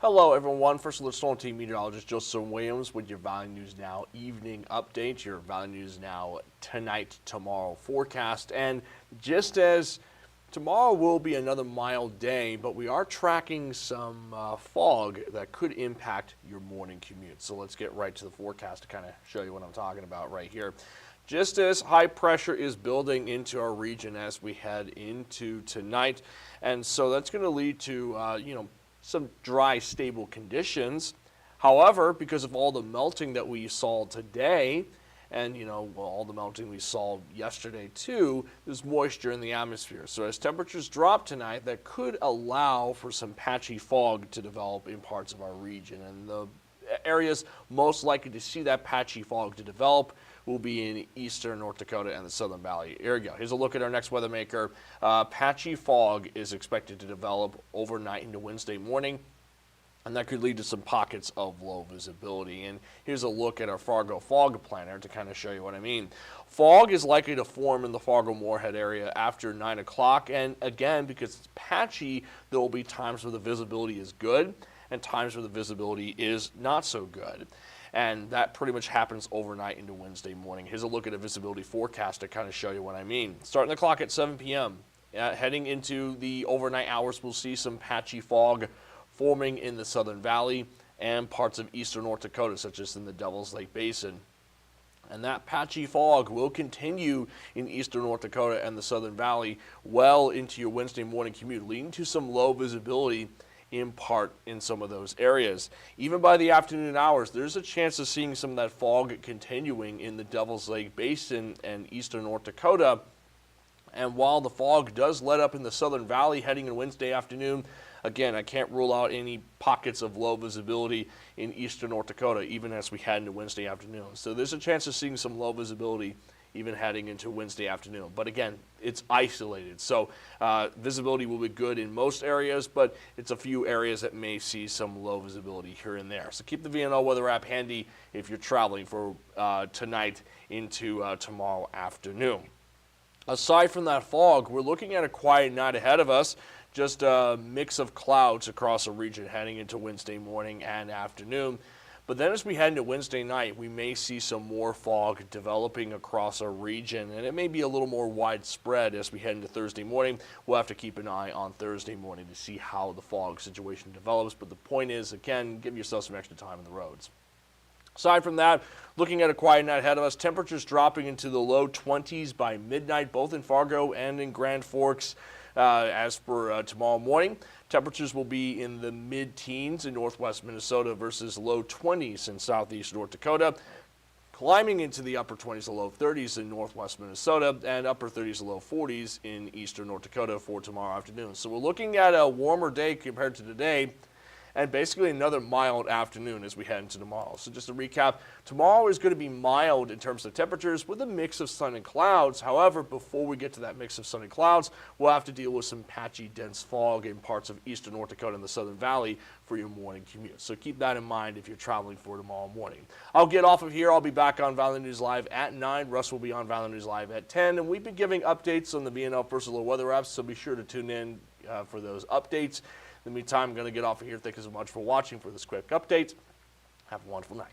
Hello everyone, First Alert StormTeam meteorologist Joseph Williams with your Valley News Now evening update, your Valley News Now tonight, tomorrow forecast. And just as tomorrow will be another mild day, but we are tracking some fog that could impact your morning commute. So let's get right to the forecast to kind of show you what I'm talking about right here. Just as high pressure is building into our region as we head into tonight, and so that's going to lead to, some dry, stable conditions. However, because of all the melting that we saw today, and all the melting we saw yesterday too, there's moisture in the atmosphere. So as temperatures drop tonight, that could allow for some patchy fog to develop in parts of our region. And the areas most likely to see that patchy fog to develop will be in eastern North Dakota and the Southern Valley. Here we go. Here's a look at our next weather maker. Patchy fog is expected to develop overnight into Wednesday morning, and that could lead to some pockets of low visibility. And here's a look at our Fargo fog planner to kind of show you what I mean. Fog is likely to form in the Fargo-Moorhead area after 9 o'clock, and again, because it's patchy, there will be times where the visibility is good and times where the visibility is not so good. And that pretty much happens overnight into Wednesday morning. Here's a look at a visibility forecast to kind of show you what I mean. Starting the clock at 7 p.m., heading into the overnight hours, we'll see some patchy fog forming in the Southern Valley and parts of eastern North Dakota, such as in the Devil's Lake Basin. And that patchy fog will continue in eastern North Dakota and the Southern Valley well into your Wednesday morning commute, leading to some low visibility in part in some of those areas. Even by the afternoon hours, there's a chance of seeing some of that fog continuing in the Devil's Lake Basin and eastern North Dakota. And while the fog does let up in the Southern Valley heading in Wednesday afternoon, again, I can't rule out any pockets of low visibility in eastern North Dakota, even as we head into Wednesday afternoon. So there's a chance of seeing some low visibility even heading into Wednesday afternoon. But again, it's isolated. So visibility will be good in most areas, but it's a few areas that may see some low visibility here and there. So keep the VNN weather app handy if you're traveling for tonight into tomorrow afternoon. Aside from that fog, we're looking at a quiet night ahead of us. Just a mix of clouds across the region heading into Wednesday morning and afternoon. But then as we head into Wednesday night, we may see some more fog developing across our region, and it may be a little more widespread as we head into Thursday morning. We'll have to keep an eye on Thursday morning to see how the fog situation develops. But the point is, again, give yourself some extra time on the roads. Aside from that, looking at a quiet night ahead of us, temperatures dropping into the low 20s by midnight, both in Fargo and in Grand Forks. As for tomorrow morning, temperatures will be in the mid-teens in northwest Minnesota versus low 20s in southeast North Dakota, climbing into the upper 20s to low 30s in northwest Minnesota, and upper 30s to low 40s in eastern North Dakota for tomorrow afternoon. So we're looking at a warmer day compared to today, and basically another mild afternoon as we head into tomorrow. So just to recap, tomorrow is going to be mild in terms of temperatures with a mix of sun and clouds. However, before we get to that mix of sun and clouds, we'll have to deal with some patchy, dense fog in parts of eastern North Dakota and the Southern Valley for your morning commute. So keep that in mind if you're traveling for tomorrow morning. I'll get off of here. I'll be back on Valley News Live at 9. Russ will be on Valley News Live at 10. And we've been giving updates on the VNN First Alert weather apps, so be sure to tune in for those updates. In the meantime, I'm going to get off of here. Thank you so much for watching for this quick update. Have a wonderful night.